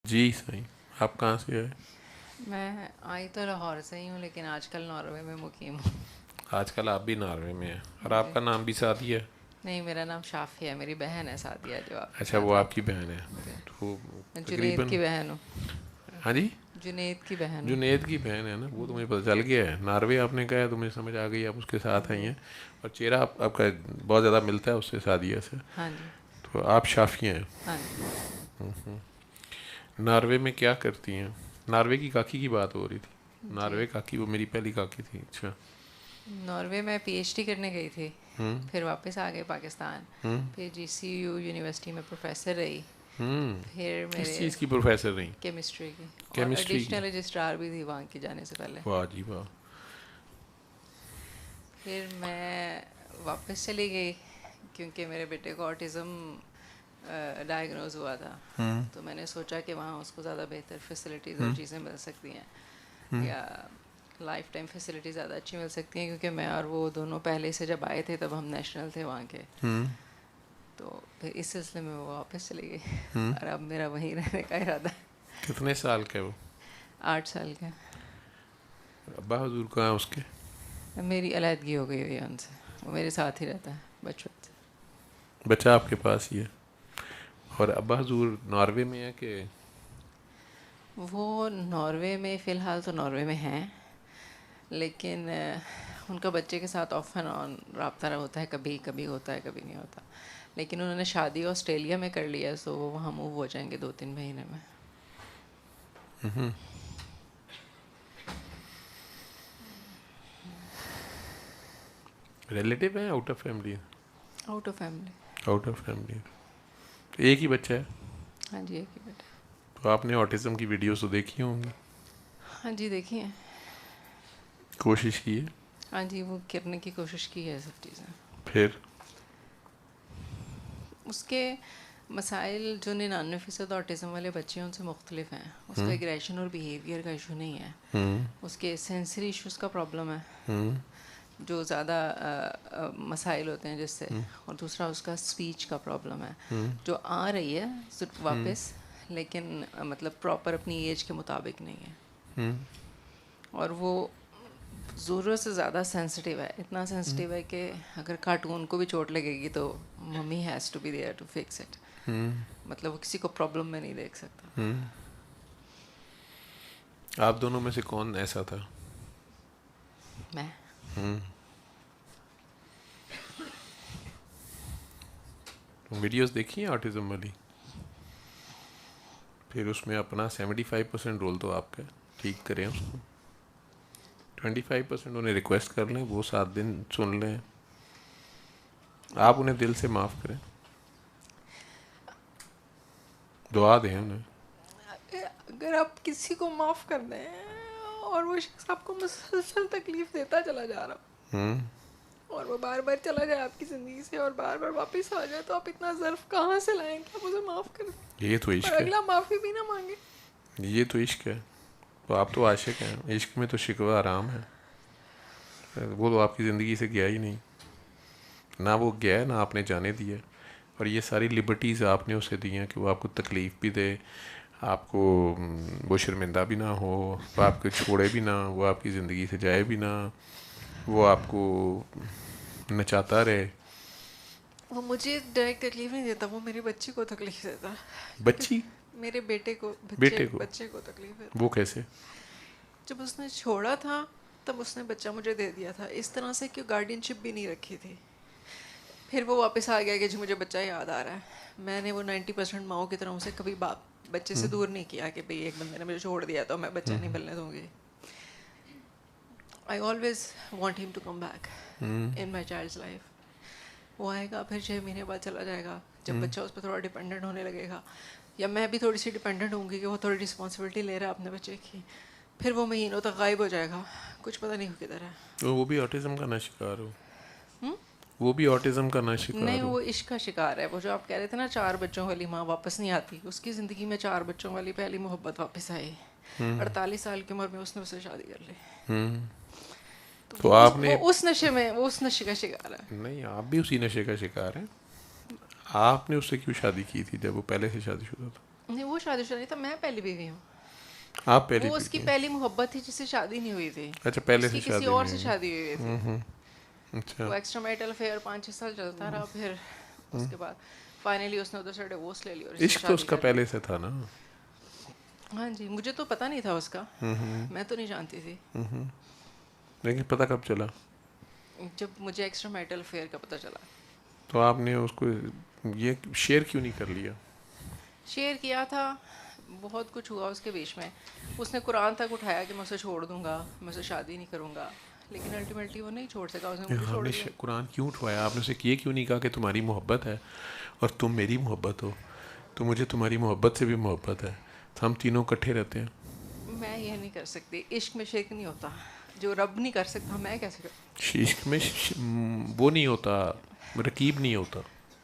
جی صحیح. آپ کہاں سے آئے؟ میں آئی تو لاہور سے ہی ہوں، لیکن آج کل ناروے میں مقیم ہوں. آج کل آپ بھی ناروے میں ہیں، اور جی آپ کا نام بھی سعدیہ ہے؟ نہیں، میرا نام شافی ہے، میری بہن ہے سعدیہ جو آپ کے اچھا ساتھ وہ آپ رابطہ. کی بہن ہے. جی تو میں جنید تقریباً کی بہن ہوں. ہاں جی جنید کی بہن ہوں. جنید کی بہن ہے نا، وہ تو مجھے پتہ چل گیا ہے. ناروے آپ نے کہا ہے تو مجھے سمجھ آ گئی آپ اس کے ساتھ آئی جی ہیں، اور چہرہ آپ کا بہت زیادہ ملتا ہے اس سے، سعدیہ سے. ہاں جی. تو آپ شافیہ ہیں. ہاں جی. ناروے میں کیا کرتی ہیں؟ ناروے کی کاکی کی بات ہو رہی تھی. جی ناروے کاکی وہ میری پہلی کاکی تھی. اچھا. ناروے میں پی ایچ ڈی کرنے گئی تھی، ہوں پھر واپس آ گئے پاکستان. ہوں پھر جی سی یو یونیورسٹی میں پروفیسر رہی. پھر کس میرے چیز کی پروفیسر رہیں؟ کیمسٹری کی، اور کیمسٹری کی. ایڈیشنل رجسٹرار بھی تھی وہاں کی جانے سے پہلے. واہ جی واہ. پھر میں واپس چلی گئی کیونکہ میرے بیٹے کو آٹزم ڈائگنوز ہوا تھا. تو میں نے سوچا کہ وہاں اس کو زیادہ بہتر فیسلٹیز اور چیزیں مل سکتی ہیں، یا لائف ٹائم فیسلٹیز زیادہ اچھی مل سکتی ہیں، کیونکہ میں اور وہ دونوں پہلے سے جب آئے تھے تب ہم نیشنل تھے وہاں کے. تو پھر اس سلسلے میں وہ واپس چلی گئی، اور اب میرا وہیں رہنے کا ارادہ ہے. کتنے سال کا ہے وہ؟ 8 سال کا. ابا حضور کہاں ہیں اس کے؟ میری علیحدگی ہو گئی ہوئی ہے ان سے، وہ میرے ساتھ ہی رہتا ہے بچپن سے. بچہ آپ کے پاس ہی ہے. اور ابا حضور ناروے میں ہے کہ؟ وہ ناروے میں فی الحال تو ناروے میں ہیں، لیکن ان کا بچے کے ساتھ آف اینڈ آن رابطہ ہوتا ہے، کبھی کبھی ہوتا ہے کبھی نہیں ہوتا. لیکن انہوں نے شادی آسٹریلیا میں کر لی ہے، سو وہ وہاں موو ہو جائیں گے 2-3 مہینے میں. ریلیٹیو ہیں out of family? Out of family. Out of family. ایک ہی بچہ ہے؟ ہاں جی، ایک ہی بیٹا. تو آپ نے آٹزم کی ویڈیوز تو دیکھی ہوں گی؟ ہاں جی دیکھی ہیں. کوشش کی ہے؟ ہاں جی، وہ کرنے کی کوشش کی ہے سب چیزیں. پھر اس کے مسائل جو 99% آٹزم والے بچے ہیں ان سے مختلف ہیں. اس کا ایگریشن اور بیہیویئر کا ایشو نہیں ہے، اس کے سینسری ایشوز کا پرابلم ہے جو زیادہ مسائل ہوتے ہیں جس سے. اور دوسرا اس کا اسپیچ کا پرابلم ہے جو آ رہی ہے واپس، لیکن مطلب پراپر اپنی ایج کے مطابق نہیں ہے. اور وہ ضرورت سے زیادہ سینسٹیو ہے، اتنا سینسٹیو ہے کہ اگر کارٹون کو بھی چوٹ لگے گی تو mummy has to be there to fix it. مطلب وہ کسی کو پرابلم میں نہیں دیکھ سکتا. آپ دونوں میں سے کون ایسا تھا؟ میں. ویڈیوز دیکھی ہیں آٹزم والی؟ پھر اس میں اپنا 75% رول تو آپ کا ٹھیک کریں، اس کو 25% انہیں ریکویسٹ کر لیں، وہ 7 دن سن لیں، آپ انہیں دل سے معاف کریں، دعا دیں انہیں. اگر آپ کسی کو معاف کر دیں اور وہ شخص آپ کو مسلسل تکلیف دیتا چلا جا رہا اور وہ بار بار چلا جائے آپ کی زندگی سے اور بار بار واپس آ جائے، تو آپ اتنا ظرف کہاں سے لائیں کہ آپ اسے معاف کر دیں یہ تو اور عشق ہے. اگلا معافی بھی نہ مانگے؟ یہ تو عشق ہے. تو آپ تو عاشق ہیں. عشق میں تو شکوہ آرام ہے. وہ تو آپ کی زندگی سے گیا ہی نہیں، نہ وہ گیا ہے نہ آپ نے جانے دیا. اور یہ ساری لبرٹیز آپ نے اسے دی ہیں کہ وہ آپ کو تکلیف بھی دے، آپ کو وہ شرمندہ بھی نہ ہو، وہ آپ کو چھوڑے بھی نہ، وہ آپ کی زندگی سے جائے بھی نہ، وہ آپ کو نچاتا رہے. وہ مجھے ڈائریکٹ تکلیف نہیں دیتا، وہ میرے بچے کو تکلیف دیتا ہے. بچی؟ میرے بیٹے کو، بیٹے کو؟ بچے کو تکلیف دیتا. وہ کیسے؟ جب اس نے چھوڑا تھا تب اس نے بچہ مجھے دے دیا تھا اس طرح سے کہ گارڈین شپ بھی نہیں رکھی تھی. پھر وہ واپس آ گیا کہ جی مجھے بچہ یاد آ رہا ہے. میں نے وہ 90% ماؤں کی طرح اسے کبھی بچے سے دور نہیں کیا کہ بھئی ایک بندے نے مجھے چھوڑ دیا تو میں بچہ نہیں ملنے دوں گی. I always want him to come back in my child's life. وہ آئے گا، پھر 6 مہینے بعد چلا جائے گا جب بچہ اس پہ تھوڑا ڈیپینڈنٹ ہونے لگے گا، یا میں بھی تھوڑی سی ڈیپینڈنٹ ہوں گی کہ وہ تھوڑی رسپانسبلٹی لے رہا ہے اپنے بچے کی. پھر وہ مہینوں تک غائب ہو جائے گا، کچھ پتہ نہیں ہو کدھر ہے. تو وہ بھی آٹزم کا نہ شکار ہو؟ وہ بھی آٹزم کا نہ شکار نہیں، ہو؟ وہ عشق کا شکار ہے. وہ جو آپ کہہ رہے تھے نا 4 بچوں والی ماں واپس نہیں آتی، اس کی زندگی میں 4 بچوں والی پہلی محبت واپس آئی. 48 سال کی عمر میں اس نے اسے شادی کر لی. تو آپ نے وہ اس نشے میں، وہ اس نشے کا شکار ہے. نہیں، آپ بھی اسی نشے کا شکار ہیں. آپ نے اس سے کیوں شادی کی تھی جب وہ پہلے سے شادی شدہ تھا؟ نہیں وہ شادی شدہ نہیں تھا, میں پہلی بیوی ہوں. آپ پہلی وہ اس کی پہلی محبت تھی جس سے شادی نہیں ہوئی تھی. اچھا پہلے اس سے کی شادی کسی اور نہیں سے شادی ہوئی تھی. ہوئی. اچھا وہ ایکسٹرا میٹل افیئر 5-6 سال چلتا رہا, پھر اس کے بعد فائنلی اس نے ادھر سے ڈیورس لے لی اور اس سے عشق تو اس شادی کا کر لی. پہلے سے تھا نا. ہاں جی, مجھے تو پتہ نہیں تھا اس کا, میں تو نہیں جانتی تھی. لیکن پتہ کب چلا؟ جب مجھے ایکسٹرا میٹل افیئر کا پتہ چلا. تو آپ نے اس کو یہ شیئر کیوں نہیں کر لیا؟ شیئر کیا تھا, بہت کچھ ہوا اس کے بیچ میں. اس نے قرآن تک اٹھایا کہ میں اسے چھوڑ دوں گا, میں اسے شادی نہیں کروں گا, لیکن الٹیمیٹلی وہ نہیں چھوڑ سکا, اس نے مجھے ہم چھوڑ نے دیا. قرآن کیوں اٹھوایا؟ آپ نے اسے یہ کیوں نہیں کہا کہ تمہاری محبت ہے اور تم میری محبت ہو, تو مجھے تمہاری محبت سے بھی محبت ہے, ہم تینوں اکٹھے رہتے ہیں. میں یہ نہیں کر سکتی, عشق میں شرک نہیں ہوتا. جو رب نہیں کر سکتا میں کیسے کروں؟ عشق میں وہ نہیں ہوتا, رقیب نہیں ہوتا.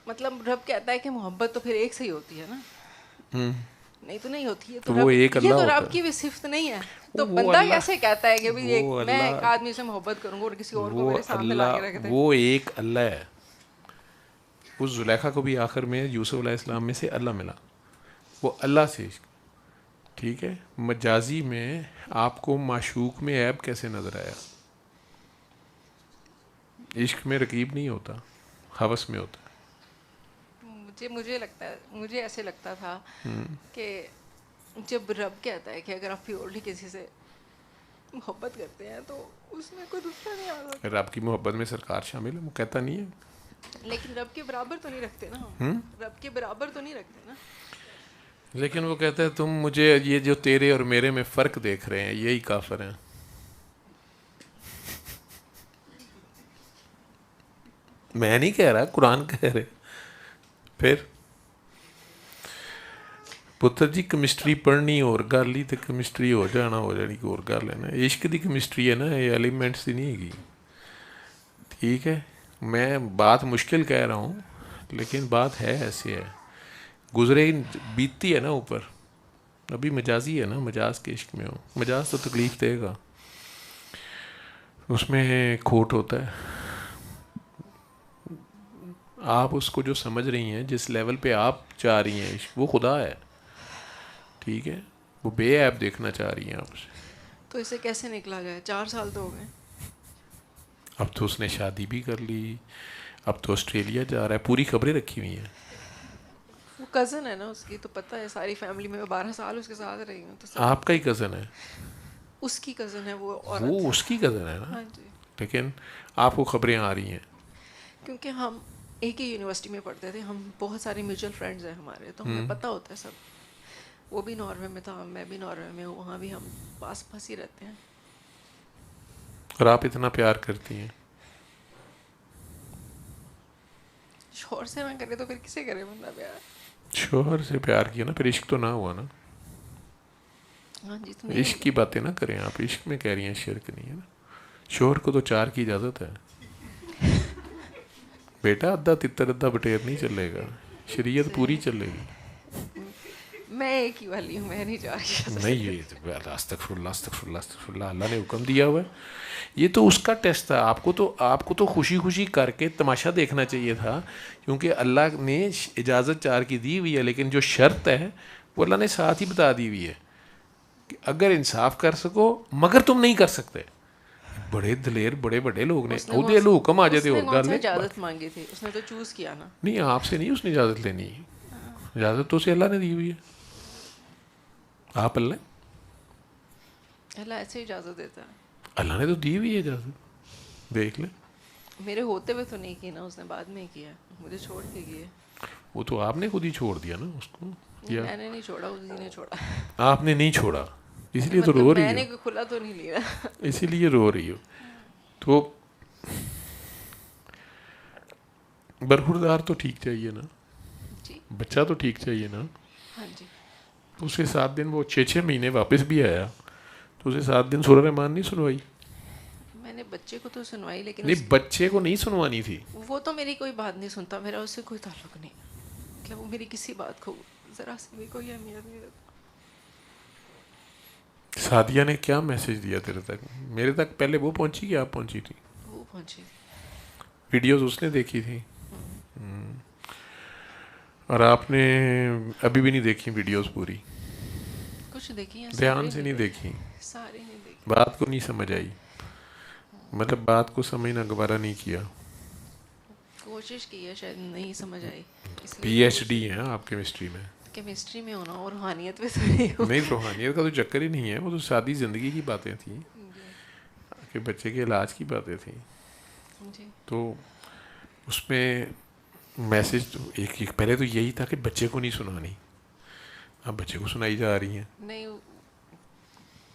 مطلب رب کہتا ہے کہ محبت تو پھر ایک سے ہی ہوتی ہے نا. نہیں تو نہیں ہوتی ہے, تو وہ رب, ایک یہ اللہ تو ہوتا رب کی بھی صفت نہیں ہے. تو وہ بندہ اللہ کیسے کہتا ہے کہ وہ میں ایک اللہ آدمی سے محبت کروں گا اور کسی اور کو وہ میرے سامنے لا کے اللہ رکھ دے؟ وہ ایک اللہ ہے. اس زلیخا کو بھی آخر میں یوسف علیہ السلام میں سے اللہ ملا, وہ اللہ سے عشق. ٹھیک ہے, مجازی میں آپ کو معشوق میں عیب کیسے نظر آیا؟ عشق میں رقیب نہیں ہوتا, ہوس میں ہوتا ہے. مجھے لگتا ہے, مجھے ایسے لگتا تھا کہ جب رب کہتا ہے کہ اگر آپ پیورلی کسی سے محبت کرتے ہیں تو اس میں کوئی دوسرا نہیں آ سکتا. رب کی محبت میں سرکار شامل ہے, وہ کہتا نہیں ہے. لیکن رب کے برابر تو نہیں رکھتے نا ہم, رب کے برابر تو نہیں رکھتے نا. لیکن وہ کہتا ہے تم مجھے یہ جو تیرے اور میرے میں فرق دیکھ رہے ہیں یہی کافر ہیں. میں نہیں کہہ رہا, قرآن کہہ رہے. پھر پتر جی کیمسٹری پڑھنی اور گل ہی, تو کیمسٹری ہو جانا ہو جانی کو اور گل ہے نا. عشق دی کیمسٹری ہے نا, یہ ایلیمنٹس دی نہیں ہے. ٹھیک ہے, میں بات مشکل کہہ رہا ہوں لیکن بات ہے ایسی ہے, گزرے بیتتی ہے نا اوپر. ابھی مجازی ہے نا, مجاز کے عشق میں ہو, مجاز تو تکلیف دے گا, اس میں کھوٹ ہوتا ہے. آپ اس کو جو سمجھ رہی ہیں, جس لیول پہ آپ چاہ رہی ہیں عشق, وہ خدا ہے. ٹھیک ہے, وہ بے عیب دیکھنا چاہ رہی ہیں آپ سے. تو اسے کیسے نکلا جائے؟ 4 سال تو ہو گئے. اب تو اس نے شادی بھی کر لی, اب تو آسٹریلیا جا رہا ہے, پوری خبریں رکھی ہوئی ہیں. وہ کزن ہے نا اس کی, تو پتہ ہے ساری فیملی میں 12 سال اس کے ساتھ رہی ہوں, تو سب آپ کا ہی کزن ہے, اس کی کزن ہے وہ عورت. وہ اس کی کزن ہے نا. ہاں جی, لیکن آپ کو خبریں آ رہی ہیں. کیونکہ ہم ایک ہی یونیورسٹی میں پڑھتے تھے, ہم بہت سارے میوچل فرینڈز ہیں ہمارے, تو ہمیں پتہ ہوتا ہے سب. وہ بھی ناروے میں تھا, میں بھی ناروے میں ہوں, وہاں بھی ہم پاس پاس ہی رہتے ہیں. اور آپ اتنا پیار کرتی ہیں. شوہر سے نہ کرے تو پھر کسے کرے بندہ پیار؟ شوہر سے پیار کیا نا, پھر عشق تو نہ ہوا نا. ہاں جی, تو نہیں عشق کی باتیں نہ کریں آپ, عشق میں کہہ رہی ہیں شرک نہیں ہے نا. شوہر کو تو 4 کی اجازت ہے بیٹا, ادھا تتر ادھا بٹیر نہیں چلے گا, شریعت پوری چلے گی. میں ایک ہی والی ہوں, میں نہیں جا رہی. نہیں, یہ استغفر اللہ استغفر اللہ استغفر اللہ, اللہ نے حکم دیا ہوا ہے. یہ تو اس کا ٹیسٹ تھا. آپ کو تو خوشی خوشی کر کے تماشا دیکھنا چاہیے تھا, کیونکہ اللہ نے اجازت 4 کی دی ہوئی ہے, لیکن جو شرط ہے وہ اللہ نے ساتھ ہی بتا دی ہوئی ہے کہ اگر انصاف کر سکو, مگر تم نہیں کر سکتے. بڑے دلیر بڑے بڑے لوگ نے عہدے لو حکم آ جاتے اور کون گل سا ہے. اجازت مانگی تھی, اس نے تو چوز کیا نا. نہیں, آپ سے نہیں اس نے اجازت لینی, اجازت تو اسے اللہ نے دی ہوئی ہے. آپ اللہ ایسے اجازت دیتا ہے. اللہ نے تو دی ہوئی ہے اجازت, دیکھ لیں. میرے ہوتے ہوئے تو نہیں کی نا, اس نے بعد میں کیا, مجھے چھوڑ کے کیے. وہ تو آپ نے خود ہی چھوڑ دیا نا اس کو. میں نے نہیں چھوڑا, اسی نے چھوڑا. آپ نے نہیں چھوڑا, اس لیے تو مطلب رو رہی میں ہو. نے کوئی کھلا تو نہیں لیا, اسی لیے رو رہی ہو. تو برخوردار تو ٹھیک چاہیے نا, جی. بچہ تو ٹھیک چاہیے نا. ہاں جی. اسے 7 دن, وہ 6 مہینے واپس بھی آیا, تو اسے 7 دن سورہ رحمان نہیں سنوائی. میں نے بچے کو تو سنوائی, لیکن نہیں, بچے کو نہیں سنوانی تھی. وہ تو میری کوئی بات نہیں سنتا, میرا اس سے کوئی تعلق نہیں. کہ وہ میری کسی بات کو ذرا سی بھی کوئی اہمیت نہیں دیتا. سعدیہ نے کیا میسج دیا تیرے تک؟ میرے تک پہلے وہ پہنچی کہ آپ پہنچی تھی؟ وہ پہنچی. ویڈیوز اس نے دیکھی تھی. اور آپ نے ابھی بھی نہیں دیکھی ویڈیوز پوری؟ کچھ دیکھی ہیں، دھیان سے نہیں دیکھی، سارے نہیں دیکھی. بات کو نہیں سمجھ آئی، مطلب بات کو سمجھنا گوارا نہیں کیا. کوشش کی ہے، شاید نہیں سمجھ آئی، اس پی لیے ایچ ڈی ہے آپ کیمسٹری میں. کیمسٹری میں ہونا اور روحانیت میں تو نہیں ہو. نہیں، روحانیت کا تو چکر ہی نہیں ہے، وہ تو سادی زندگی کی باتیں تھیں جی کہ بچے کے علاج کی باتیں تھیں. جی. تو اس میں میسج تو ایک پہلے تو یہی تھا کہ بچے کو نہیں سنانی، اب بچے کو سنائی جا رہی ہیں. نہیں،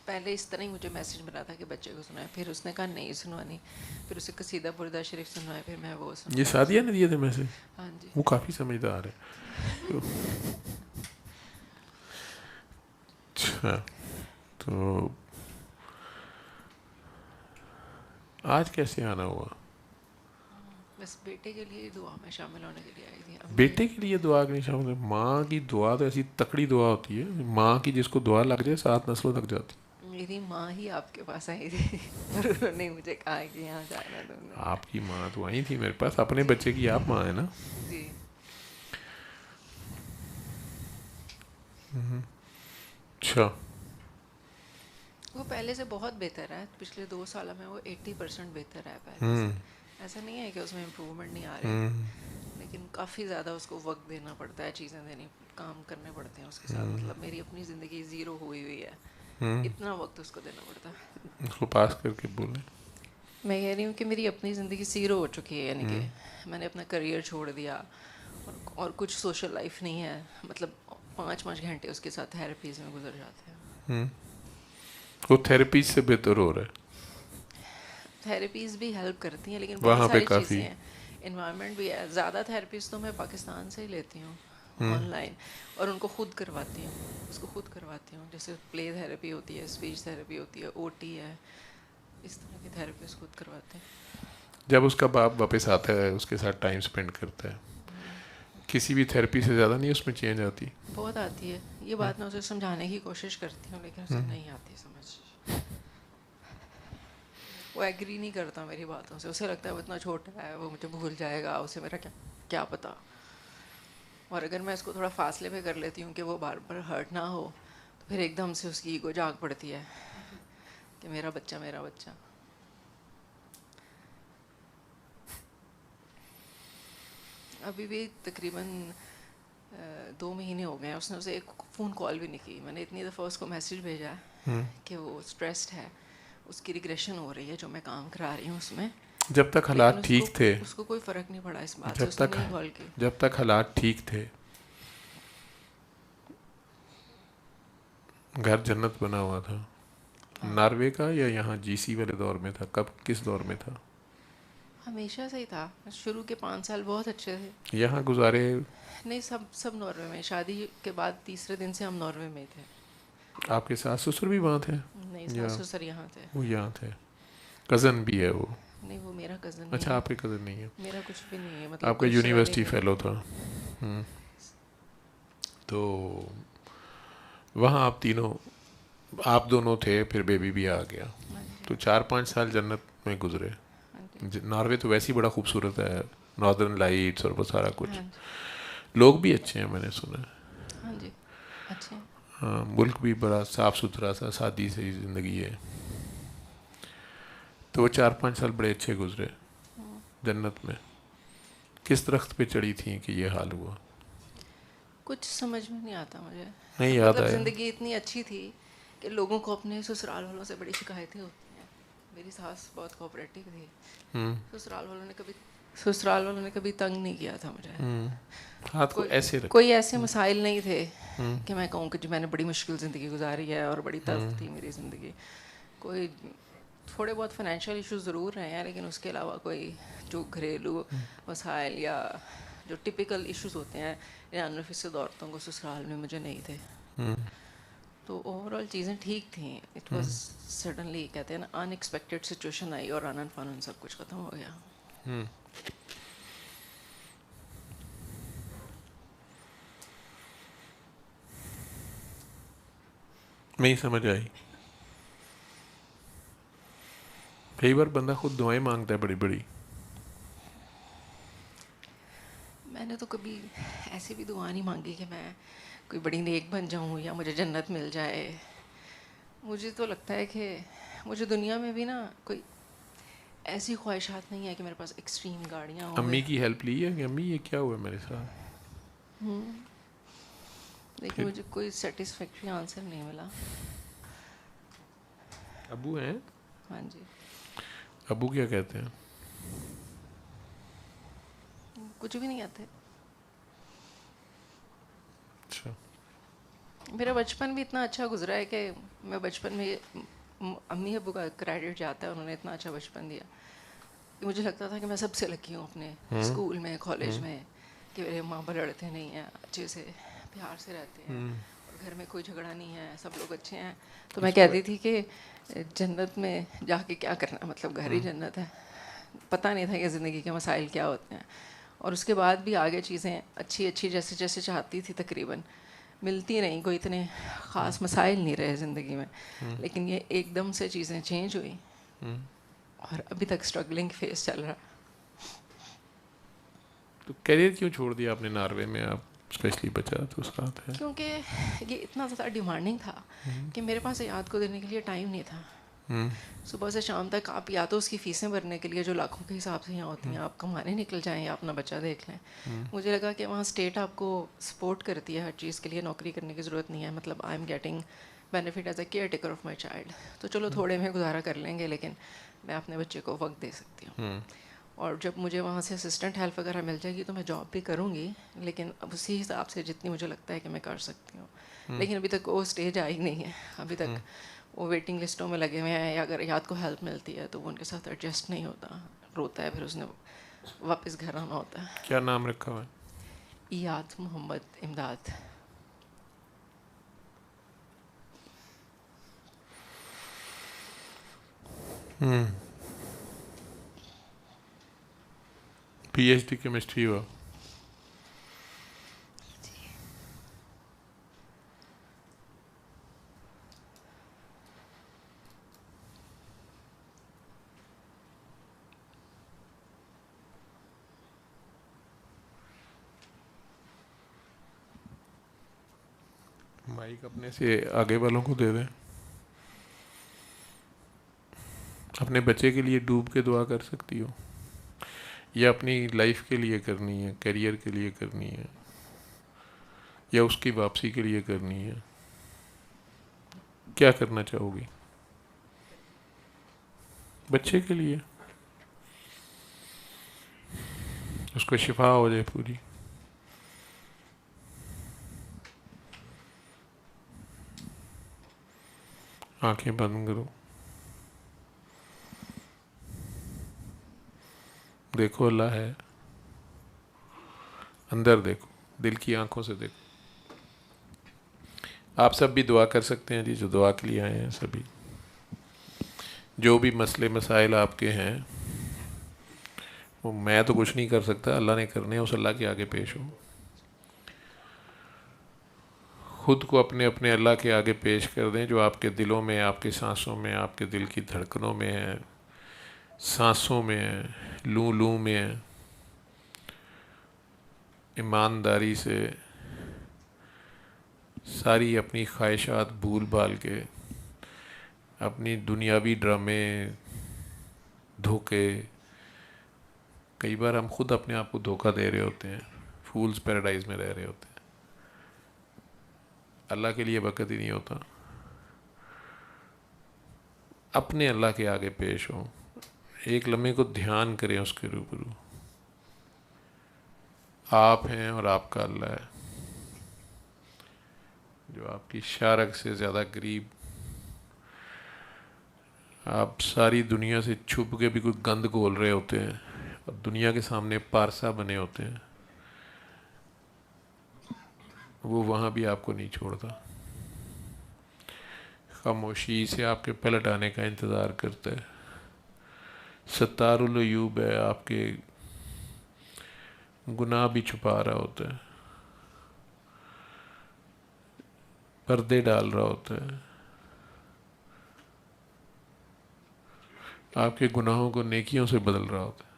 پہلے اس طرح ہی مجھے میسج ملا تھا کہ بچے کو سنائے، پھر اس نے کہا نہیں سنوانی، پھر اسے قصیدہ بردہ شریف سنوایا، پھر میں وہ یہ سنوایا. سعدیہ نے دیے تھے میسج؟ ہاں جی. وہ کافی سمجھدار ہے. اچھا، تو آج کیسے آنا ہوا؟ بس بیٹے کے لیے دعا میں شامل ہونے کے لیے آئی تھی. بیٹے کے لیے دعا نہیں شامل؟ ماں کی دعا تو ایسی تکڑی دعا ہوتی ہے، ماں کی جس کو دعا لگ جائے 7 نسلوں تک جاتی. میری ماں ہی آپ کے پاس آئی تھی اور انہوں نے مجھے کہا کہ یہاں جانا تم نے. آپ کی ماں تو آئی تھی میرے پاس، اپنے جی بچے کی آپ ماں ہے نا. جی. اچھا. وہ پہلے سے بہت بہتر ہے، پچھلے 2 سالوں میں وہ 80% بہتر ہے پہلے سے. ایسا نہیں ہے کہ اس میں امپرومنٹ نہیں آ رہی، لیکن کافی زیادہ اس کو وقت دینا پڑتا ہے، چیزیں دینی، کام کرنے پڑتے ہیں اس کے ساتھ. مطلب میری اپنی زندگی 0 ہوئی ہوئی ہے، اتنا وقت اس کو دینا پڑتا ہے. اس کو پاس کر کے بولیں. میں کہہ رہی ہوں کہ میری اپنی زندگی 0 ہو چکی ہے، یعنی کہ میں نے اپنا کریئر چھوڑ دیا اور کچھ سوشل لائف نہیں ہے. مطلب 5 گھنٹے اس کے ساتھ تھیراپیز میں گزر جاتے ہیں. وہ تھیراپی سے بہتر ہو رہا ہے. تھیراپیز بھی ہیلپ کرتی ہیں، لیکن بہت وہاں پہ ساری چیزیں کافی ہیں، انوائرمنٹ بھی ہے. زیادہ تھیراپیز تو میں پاکستان سے ہی لیتی ہوں آن لائن، اور ان کو خود کرواتی ہوں، اس کو خود کرواتی ہوں. جیسے پلے تھیراپی ہوتی ہے، اسپیچ تھیراپی ہوتی ہے، او ٹی ہے، اس طرح کی تھیراپیز خود کرواتے ہیں. جب اس کا باپ واپس آتا ہے، اس کے ساتھ ٹائم سپینڈ کرتا ہے، کسی بھی تھیراپی سے زیادہ نہیں اس میں چینج آتی. بہت آتی ہے. یہ بات میں اسے سمجھانے کی کوشش کرتی ہوں، لیکن اسے نہیں آتی سمجھ. وہ ایگری نہیں کرتا میری باتوں سے، اسے لگتا ہے وہ اتنا چھوٹا ہے، وہ مجھے بھول جائے گا، اسے میرا کیا پتا. اور اگر میں اس کو تھوڑا فاصلے پہ کر لیتی ہوں کہ وہ بار بار ہرٹ نہ ہو، تو پھر ایک دم سے اس کی ایگو جاگ پڑتی ہے کہ میرا بچہ میرا بچہ. ابھی بھی تقریباً 2 مہینے ہو گئے ہیں، اس نے اسے ایک فون کال بھی نہیں کی. میں نے اتنی دفعہ اس کو میسیج بھیجا کہ وہ اسٹریسڈ ہے، اس کی ریگریشن ہو رہی ہے جو میں کام کرا رہی ہوں اس میں، جب تک لیکن حالات ٹھیک تھے، اس کو کوئی فرق نہیں پڑا اس بات سے. اس نے نہیں کال کی. جب تک حالات ٹھیک تھے، گھر جنت بنا ہوا تھا. ناروے کا یا یہاں جی سی والے دور میں تھا؟ کب کس دور میں تھا؟ ہمیشہ سے ہی تھا. شروع کے 5 سال بہت اچھے تھے. یہاں گزارے؟ نہیں، سب ناروے میں. شادی کے بعد تیسرے دن سے ہم ناروے میں ہی تھے. آپ کے ساس سسر بھی وہاں تھے نہیں، یا ساس سسر یہاں تھے. وہ یہاں تھے؟ کزن بھی ہے وہ؟ نہیں، وہ میرا کزن نہیں اچھا، ہے. آپ کے کزن نہیں ہے. میرا کچھ بھی نہیں ہے، مطلب آپ کا کوئی رشتے داری یونیورسٹی نہیں فیلو تھا. تو وہاں آپ دونوں تھے، پھر بیبی بھی آ گیا. ہے. تو 4-5 سال جنت میں گزرے. ناروے تو ویسے ہی بڑا خوبصورت ہے، ناردرن لائٹس اور وہ سارا کچھ. ہاں جی. لوگ بھی اچھے ہیں، میں نے سنا ہے. ہاں جی، اچھے ہیں. ہاں، ملک بھی بڑا صاف ستھرا سا، سادی سی زندگی ہے. تو وہ 4-5 سال بڑے اچھے گزرے جنت میں. کس درخت پہ چڑھی تھیں کہ یہ حال ہوا؟ کچھ سمجھ میں نہیں آتا مجھے. نہیں یاد مطلب آیا؟ زندگی اتنی اچھی تھی کہ لوگوں کو اپنے سسرال والوں سے بڑی شکایتیں ہوتی ہیں. میری ساس بہت کوآپریٹو تھی. سسرال والوں نے کبھی تنگ نہیں کیا تھا مجھے. ہاتھ کو ایسے رکھ. کوئی ایسے مسائل نہیں تھے کہ میں کہوں کہ میں نے بڑی مشکل زندگی گزاری ہے اور بڑی تلخ تھی میری زندگی. کوئی تھوڑے بہت فائنینشیل ایشوز ضرور رہے ہیں، لیکن اس کے علاوہ کوئی جو گھریلو مسائل یا جو ٹپیکل ایشوز ہوتے ہیں انفیسد عورتوں کو سسرال میں مجھے نہیں تھے. تو اوور آل چیزیں ٹھیک تھیں. اٹ واز سڈنلی، کہتے ہیں نا، ان ایکسپیکٹڈ سچویشن آئی اور آنن فانن سب کچھ ختم ہو گیا. نہیں سمجھ آئی. کئی بار بندہ خود دعائیں مانگتا ہے بڑی بڑی. میں نے نے تو کبھی ایسی بھی دعا نہیں مانگی کہ میں کوئی بڑی نیک بن جاؤں یا مجھے جنت مل جائے. مجھے تو لگتا ہے کہ مجھے دنیا میں بھی نا کوئی ایسی خواہشات نہیں ہے کہ میرے پاس ایکسٹریم گاڑیاں ہوں. امی کی ہیلپ لی ہے کہ امی یہ کیا ہوا میرے ساتھ؟ لیکن پھر مجھے کوئی سیٹسفیکٹری آنسر نہیں ملا. ابو ہیں؟ ہاں جی. ابو کیا کہتے ہیں؟ کچھ بھی نہیں آتے. اچھا. میرا بچپن بھی اتنا اچھا گزرا ہے کہ میں بچپن میں امی ابو کا کریڈٹ جاتا ہے, انہوں نے اتنا اچھا بچپن دیا کہ مجھے لگتا تھا کہ میں سب سے لکی ہوں اپنے اسکول میں, کالج میں, کہ میرے ماں باپ لڑتے نہیں ہیں, اچھے سے پیار سے رہتے ہیں, اور گھر میں کوئی جھگڑا نہیں ہے, سب لوگ اچھے ہیں. تو میں کہتی تھی کہ جنت میں جا کے کیا کرنا, مطلب گھر ہی جنت ہے. پتہ نہیں تھا کہ زندگی کے مسائل کیا ہوتے ہیں. اور اس کے بعد بھی آگے چیزیں اچھی اچھی جیسے جیسے چاہتی تھی تقریباً ملتی نہیں, کوئی اتنے خاص مسائل نہیں رہے زندگی میں. لیکن یہ ایک دم سے چیزیں چینج ہوئی اور ابھی تک اسٹرگلنگ فیس چل رہا. تو کیریئر کیوں چھوڑ دیا آپ نے ناروے میں؟ آپ اسپیشلی بچا تو اس کا ہے کیونکہ یہ اتنا زیادہ ڈیمانڈنگ تھا کہ میرے پاس یاد کو دینے کے لیے ٹائم نہیں تھا. صبح سے شام تک آپ یا تو اس کی فیسیں بھرنے کے لیے جو لاکھوں کے حساب سے یہاں ہوتی ہیں آپ کمانے نکل جائیں یا اپنا بچہ دیکھ لیں. مجھے لگا کہ وہاں اسٹیٹ آپ کو سپورٹ کرتی ہے ہر چیز کے لیے, نوکری کرنے کی ضرورت نہیں ہے, مطلب I am getting benefit as a care taker of my child. تو چلو تھوڑے میں گزارا کر لیں گے لیکن میں اپنے بچے کو وقت دے سکتی ہوں. اور جب مجھے وہاں سے اسسٹنٹ ہیلپ وغیرہ مل جائے گی تو میں جاب بھی کروں گی, لیکن اب اسی حساب سے جتنی مجھے لگتا ہے کہ میں کر سکتی ہوں. لیکن ابھی تک وہ اسٹیج آئی نہیں ہے. ابھی تک وہ ویٹنگ لسٹوں میں لگے ہوئے ہیں, یا اگر یاد کو ہیلپ ملتی ہے تو وہ ان کے ساتھ ایڈجسٹ نہیں ہوتا, روتا ہے, پھر اس نے واپس گھر آنا ہوتا ہے. کیا نام رکھا ہوا ہے؟ ایاد محمد امداد. پی ایچ ڈی کیمسٹری ہوا. مائک اپنے سے آگے والوں کو دے دیں. اپنے بچے کے لیے ڈوب کے دعا کر سکتی ہو, یا اپنی لائف کے لیے کرنی ہے, کیریئر کے لیے کرنی ہے, یا اس کی واپسی کے لیے کرنی ہے؟ کیا کرنا چاہو گی؟ بچے کے لیے اس کو شفا ہو جائے پوری. آنکھیں بند کرو, دیکھو اللہ ہے, اندر دیکھو, دل کی آنکھوں سے دیکھو. آپ سب بھی دعا کر سکتے ہیں جی, جو دعا کے لیے آئے ہیں سبھی. جو بھی مسئلے مسائل آپ کے ہیں وہ میں تو کچھ نہیں کر سکتا, اللہ نے کرنے ہیں, اس اللہ کے آگے پیش ہو. خود کو اپنے اپنے اللہ کے آگے پیش کر دیں, جو آپ کے دلوں میں, آپ کے سانسوں میں, آپ کے دل کی دھڑکنوں میں ہے, سانسوں میں ہے, لوں لوں میں ہے. ایمانداری سے ساری اپنی خواہشات بھول بھال کے, اپنی دنیاوی ڈرامے, دھوکے, کئی بار ہم خود اپنے آپ کو دھوکہ دے رہے ہوتے ہیں, فولز پیراڈائز میں رہ رہے ہوتے ہیں. اللہ کے لیے وقت ہی نہیں ہوتا. اپنے اللہ کے آگے پیش ہوں, ایک لمحے کو دھیان کریں اس کے روبرو. آپ ہیں اور آپ کا اللہ ہے, جو آپ کی شارک سے زیادہ قریب. آپ ساری دنیا سے چھپ کے بھی کوئی گند گھول رہے ہوتے ہیں اور دنیا کے سامنے پارسا بنے ہوتے ہیں, وہ وہاں بھی آپ کو نہیں چھوڑتا. خاموشی سے آپ کے پلٹ آنے کا انتظار کرتا ہے. ستار العیوب ہے, آپ کے گناہ بھی چھپا رہا ہوتا ہے, پردے ڈال رہا ہوتا ہے, آپ کے گناہوں کو نیکیوں سے بدل رہا ہوتا ہے.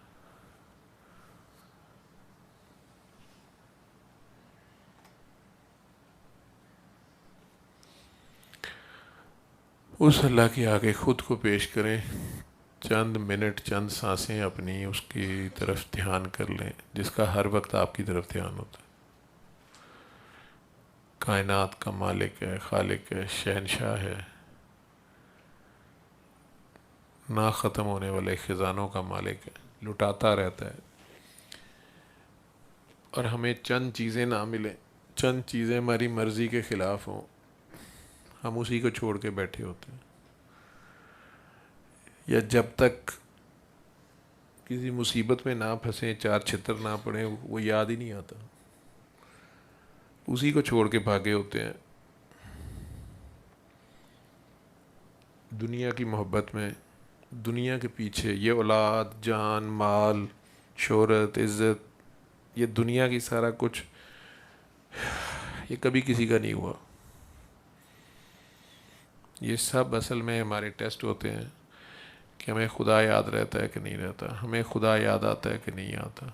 اس اللہ کے آگے خود کو پیش کریں، چند منٹ چند سانسیں اپنی اس کی طرف دھیان کر لیں جس کا ہر وقت آپ کی طرف دھیان ہوتا ہے۔ کائنات کا مالک ہے، خالق ہے، شہنشاہ ہے، نہ ختم ہونے والے خزانوں کا مالک ہے، لٹاتا رہتا ہے، اور ہمیں چند چیزیں نہ ملیں، چند چیزیں ہماری مرضی کے خلاف ہوں، ہم اسی کو چھوڑ کے بیٹھے ہوتے ہیں، یا جب تک کسی مصیبت میں نہ پھنسیں، چار چھتر نہ پڑیں، وہ یاد ہی نہیں آتا، اسی کو چھوڑ کے بھاگے ہوتے ہیں دنیا کی محبت میں، دنیا کے پیچھے۔ یہ اولاد، جان، مال، شہرت، عزت، یہ دنیا کی سارا کچھ، یہ کبھی کسی کا نہیں ہوا۔ یہ سب اصل میں ہمارے ٹیسٹ ہوتے ہیں کہ ہمیں خدا یاد رہتا ہے کہ نہیں رہتا، ہمیں خدا یاد آتا ہے کہ نہیں آتا۔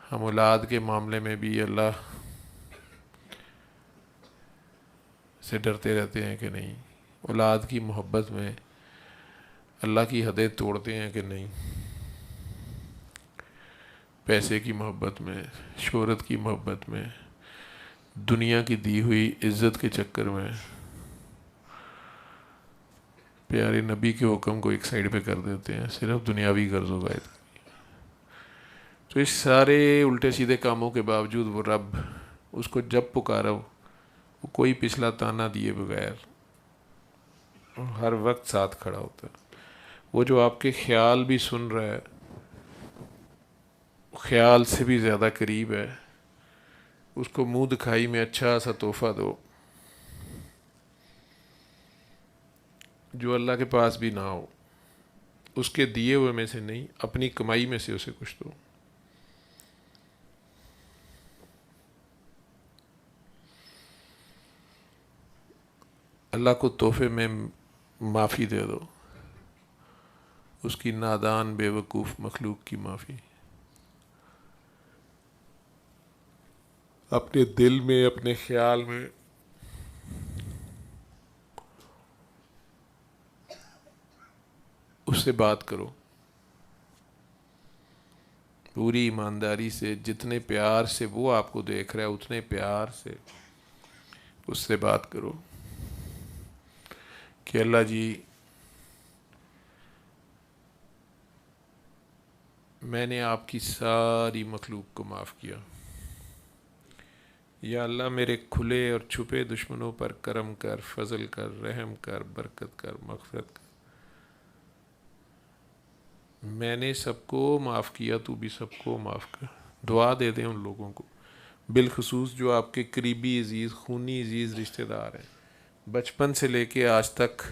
ہم اولاد کے معاملے میں بھی اللہ سے ڈرتے رہتے ہیں کہ نہیں، اولاد کی محبت میں اللہ کی حدیں توڑتے ہیں کہ نہیں، پیسے کی محبت میں، شہرت کی محبت میں، دنیا کی دی ہوئی عزت کے چکر میں پیارے نبی کے حکم کو ایک سائڈ پہ کر دیتے ہیں صرف دنیاوی غرضوں کا۔ تو اس سارے الٹے سیدھے کاموں کے باوجود وہ رب اس کو جب پکارا، وہ کوئی پچھلا تانا دیے بغیر ہر وقت ساتھ کھڑا ہوتا ہے۔ وہ جو آپ کے خیال بھی سن رہا ہے، خیال سے بھی زیادہ قریب ہے، اس کو منہ دکھائی میں اچھا سا تحفہ دو جو اللہ کے پاس بھی نہ ہو، اس کے دیے ہوئے میں سے نہیں، اپنی کمائی میں سے اسے کچھ دو۔ اللہ کو تحفے میں معافی دے دو، اس کی نادان بے وقوف مخلوق کی معافی۔ اپنے دل میں، اپنے خیال میں اس سے بات کرو پوری ایمانداری سے، جتنے پیار سے وہ آپ کو دیکھ رہا ہے اتنے پیار سے اس سے بات کرو کہ اللہ جی میں نے آپ کی ساری مخلوق کو معاف کیا، یا اللہ میرے کھلے اور چھپے دشمنوں پر کرم کر، فضل کر، رحم کر، برکت کر، مغفرت کر۔ میں نے سب کو معاف کیا، تو بھی سب کو معاف کر۔ دعا دے دیں ان لوگوں کو، بالخصوص جو آپ کے قریبی عزیز، خونی عزیز رشتہ دار ہیں، بچپن سے لے کے آج تک،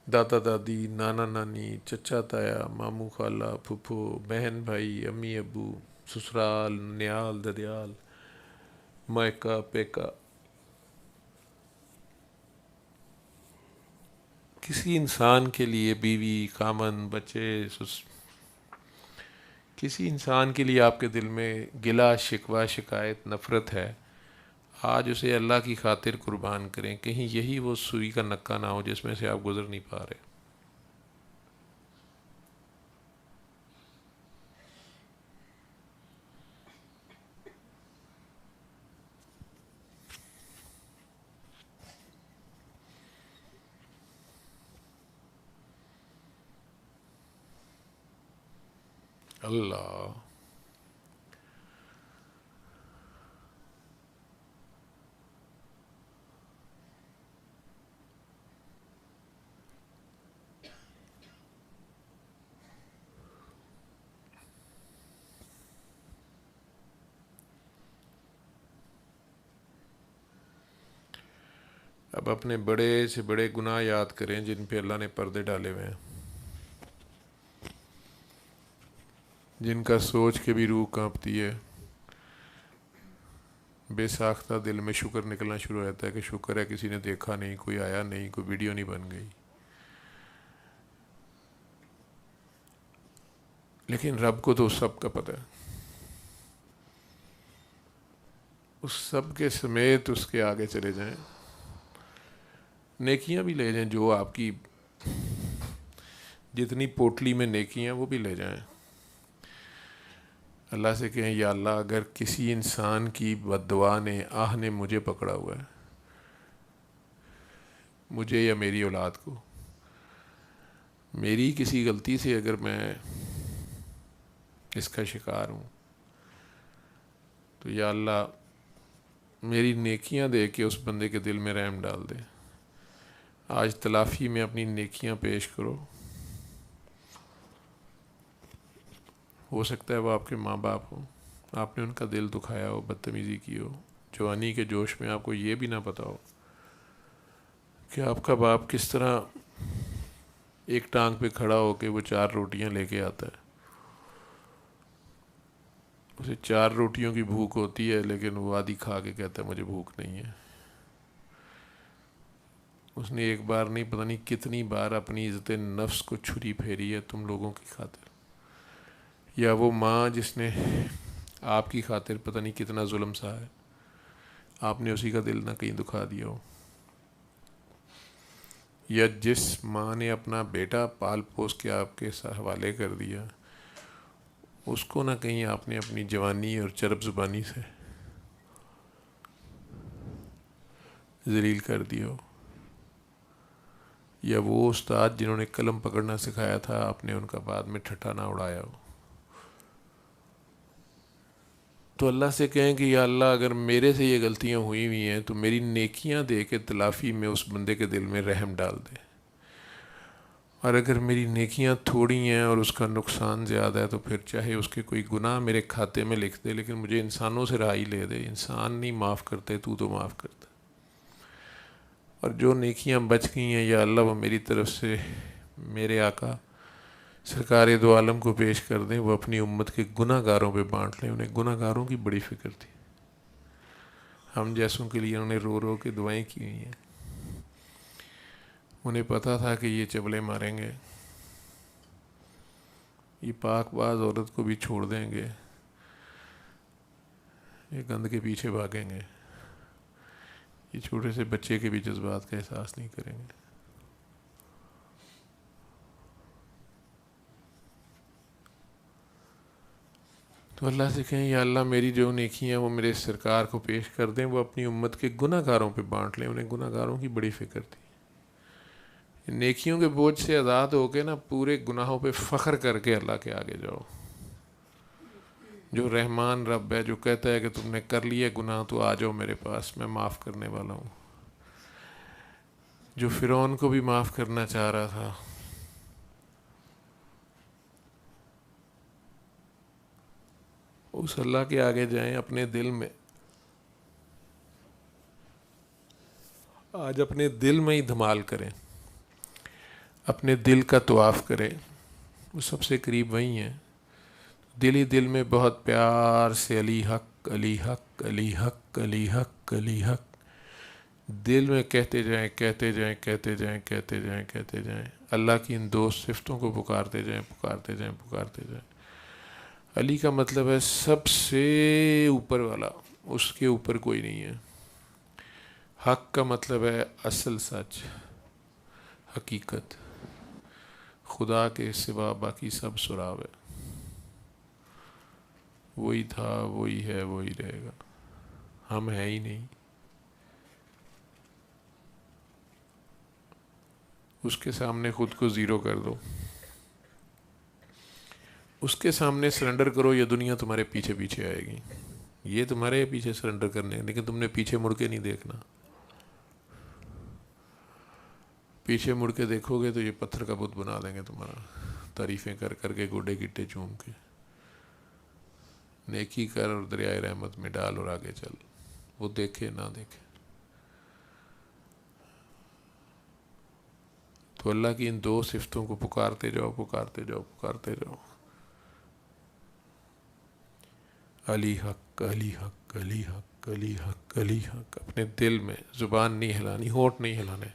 دادا دادی، نانا نانی، چچا تایا، ماموں خالہ، پھپھو، بہن بھائی، امی ابو، سسرال، نیال ددیال، مائکا پیکا، کسی انسان کے لیے بیوی، خامن، بچے، کسی انسان کے لیے آپ کے دل میں گلہ، شکوہ، شکایت، نفرت ہے، آج اسے اللہ کی خاطر قربان کریں، کہیں یہی وہ سوئی کا نکہ نہ ہو جس میں سے آپ گزر نہیں پا رہے۔ اللہ اب اپنے بڑے سے بڑے گناہ یاد کریں جن پہ اللہ نے پردے ڈالے ہوئے ہیں، جن کا سوچ کے بھی روح کانپتی ہے، بے ساختہ دل میں شکر نکلنا شروع ہو جاتا ہے کہ شکر ہے کسی نے دیکھا نہیں، کوئی آیا نہیں، کوئی ویڈیو نہیں بن گئی۔ لیکن رب کو تو سب کا پتہ ہے، اس سب کے سمیت اس کے آگے چلے جائیں، نیکیاں بھی لے جائیں، جو آپ کی جتنی پوٹلی میں نیکیاں وہ بھی لے جائیں. اللہ سے کہیں یا اللہ اگر کسی انسان کی بد دعا نے آہ نے مجھے پکڑا ہوا ہے، مجھے یا میری اولاد کو، میری کسی غلطی سے اگر میں اس کا شکار ہوں، تو یا اللہ میری نیکیاں دے کے اس بندے کے دل میں رحم ڈال دے. آج تلافی میں اپنی نیکیاں پیش کرو. ہو سکتا ہے وہ آپ کے ماں باپ ہوں، آپ نے ان کا دل دکھایا ہو، بدتمیزی کی ہو، جوانی کے جوش میں آپ کو یہ بھی نہ پتا ہو کہ آپ کا باپ کس طرح ایک ٹانگ پہ کھڑا ہو کے وہ 4 روٹیاں لے کے آتا ہے. اسے 4 روٹیوں کی بھوک ہوتی ہے، لیکن وہ آدھی کھا کے کہتا ہے مجھے بھوک نہیں ہے. اس نے ایک بار نہیں پتہ نہیں کتنی بار اپنی عزت نفس کو چھری پھیری ہے تم لوگوں کی خاطر. یا وہ ماں جس نے آپ کی خاطر پتہ نہیں کتنا ظلم سہا ہے، آپ نے اسی کا دل نہ کہیں دکھا دیا ہو. یا جس ماں نے اپنا بیٹا پال پوس کے آپ کے حوالے کر دیا، اس کو نہ کہیں آپ نے اپنی جوانی اور چرب زبانی سے ذلیل کر دیا ہو. یا وہ استاد جنہوں نے قلم پکڑنا سکھایا تھا، آپ نے ان کا بعد میں ٹھٹھا نہ اڑایا ہو. تو اللہ سے کہیں کہ یا اللہ اگر میرے سے یہ غلطیاں ہوئی ہوئی ہیں تو میری نیکیاں دے کے تلافی میں اس بندے کے دل میں رحم ڈال دے. اور اگر میری نیکیاں تھوڑی ہیں اور اس کا نقصان زیادہ ہے تو پھر چاہے اس کے کوئی گناہ میرے کھاتے میں لکھ دے، لیکن مجھے انسانوں سے رہائی لے دے. انسان نہیں معاف کرتے، تو معاف کرتا. اور جو نیکیاں بچ گئی ہیں یا اللہ وہ میری طرف سے میرے آقا سرکار دو عالم کو پیش کر دیں، وہ اپنی امت کے گناہ گاروں پہ بانٹ لیں. انہیں گناہ گاروں کی بڑی فکر تھی، ہم جیسوں کے لیے انہوں نے رو رو کے دعائیں کی ہوئی ہیں. انہیں پتہ تھا کہ یہ چبلے ماریں گے، یہ پاک باز عورت کو بھی چھوڑ دیں گے، یہ گند کے پیچھے بھاگیں گے، یہ چھوٹے سے بچے کے بھی جذبات کا احساس نہیں کریں گے. تو اللہ سے کہیں یا اللہ میری جو نیکی ہیں وہ میرے سرکار کو پیش کر دیں، وہ اپنی امت کے گناہ گاروں پہ بانٹ لیں. انہیں گناہ گاروں کی بڑی فکر تھی. نیکیوں کے بوجھ سے آزاد ہو کے نا پورے گناہوں پہ فخر کر کے اللہ کے آگے جاؤ. جو رحمان رب ہے، جو کہتا ہے کہ تم نے کر لیے گناہ تو آ جاؤ میرے پاس، میں معاف کرنے والا ہوں. جو فرعون کو بھی معاف کرنا چاہ رہا تھا، اس اللہ کے آگے جائیں. اپنے دل میں آج اپنے دل میں ہی دھمال کریں، اپنے دل کا طواف کریں. وہ سب سے قریب وہی ہیں. دل ہی دل میں بہت پیار سے علی حق علی حق علی حق علی حق علی حق دل میں کہتے جائیں کہتے جائیں کہتے جائیں کہتے جائیں کہتے جائیں. اللہ کی ان 2 صفتوں کو پکارتے جائیں پکارتے جائیں پکارتے جائیں. علی کا مطلب ہے سب سے اوپر والا، اس کے اوپر کوئی نہیں ہے. حق کا مطلب ہے اصل سچ، حقیقت. خدا کے سوا باقی سب سراب ہے. وہی تھا، وہی ہے، وہی رہے گا. ہم ہیں ہی نہیں. اس کے سامنے خود کو زیرو کر دو، اس کے سامنے سرنڈر کرو. یہ دنیا تمہارے پیچھے پیچھے آئے گی، یہ تمہارے پیچھے سرنڈر کرنے، لیکن تم نے پیچھے مڑ کے نہیں دیکھنا. پیچھے مڑ کے دیکھو گے تو یہ پتھر کا بت بنا دیں گے تمہارا، تعریفیں کر کر کے، گوڈے گٹے چوم کے. نیکی کر اور دریائے رحمت میں ڈال اور آگے چل، وہ دیکھے نہ دیکھے. تو اللہ کی ان 2 صفتوں کو پکارتے جاؤ پکارتے جاؤ پکارتے جاؤ. علی حق علی حق علی حق علی حق علی حق. اپنے دل میں زبان نہیں ہلانی، ہونٹ نہیں ہلانے.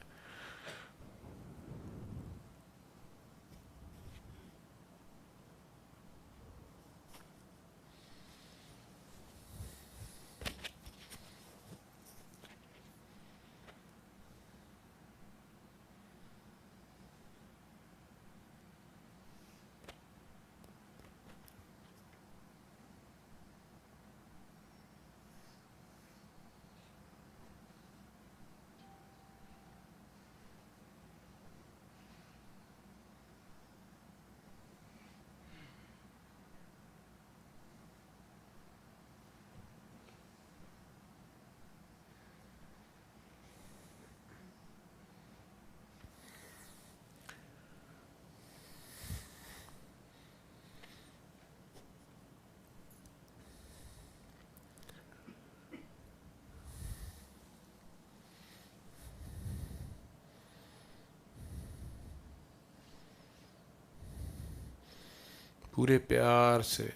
پورے پیار سے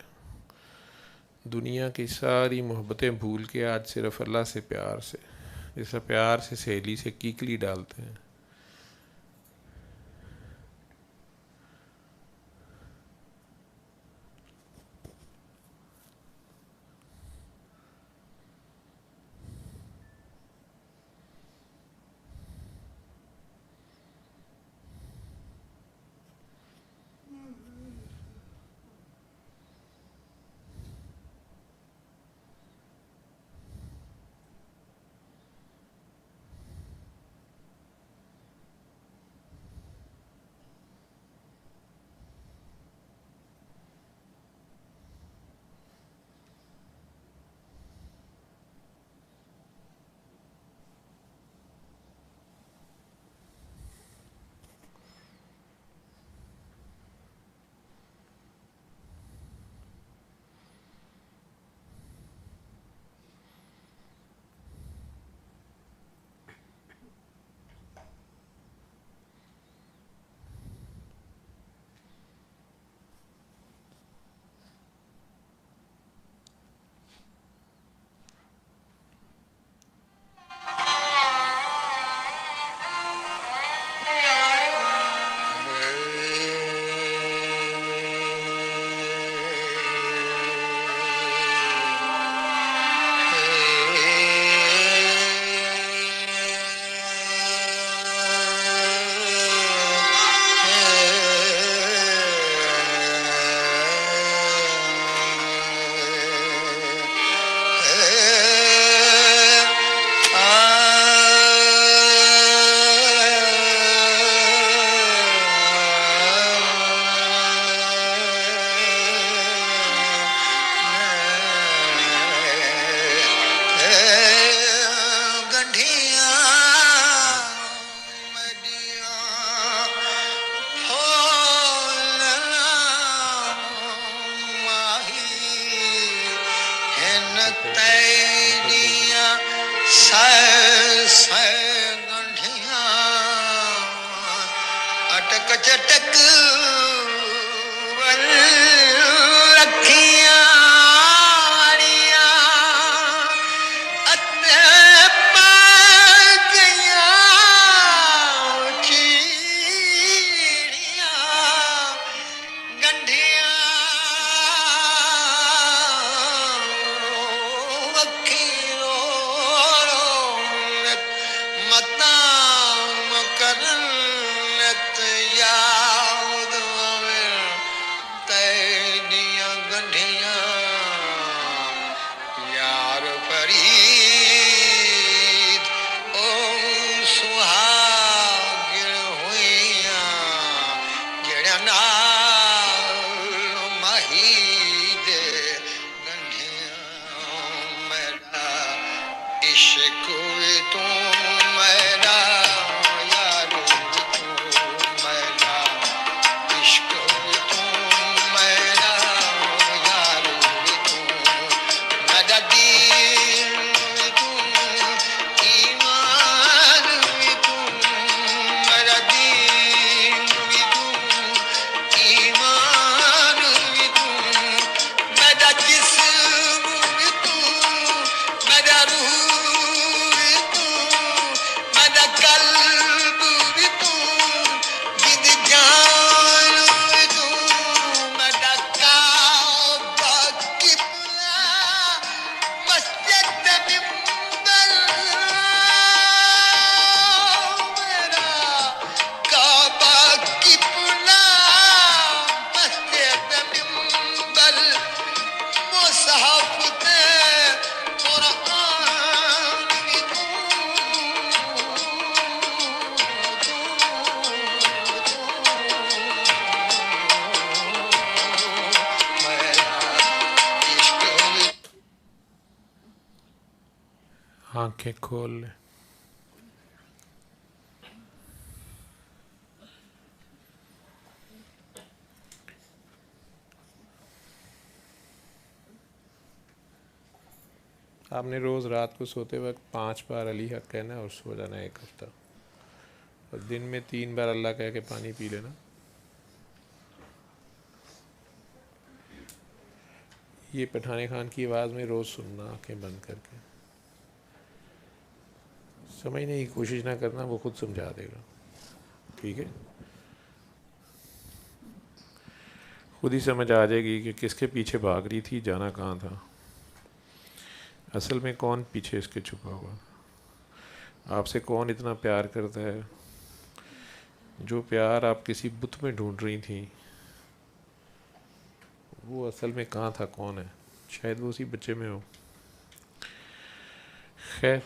دنیا کی ساری محبتیں بھول کے آج صرف اللہ سے پیار سے، جیسا پیار سے سہیلی سے کیکلی ڈالتے ہیں. آنکھیں کھول لیں. آپ نے روز رات کو سوتے وقت 5 بار علی حق کہنا ہے اور سو جانا ہے 1 ہفتہ، اور دن میں 3 بار اللہ کہہ کے پانی پی لینا. یہ پٹھانے خان کی آواز میں روز سننا آنکھیں بند کر کے. سمجھنے کی کوشش نہ کرنا, وہ خود سمجھا دے گا. ٹھیک ہے, خود ہی سمجھ آ جائے گی کہ کس کے پیچھے بھاگ رہی تھی, جانا کہاں تھا, اصل میں کون پیچھے اس کے چھپا ہوا, آپ سے کون اتنا پیار کرتا ہے. جو پیار آپ کسی بت میں ڈھونڈ رہی تھیں, وہ اصل میں کہاں تھا, کون ہے, شاید وہ اسی بچے میں ہو. خیر,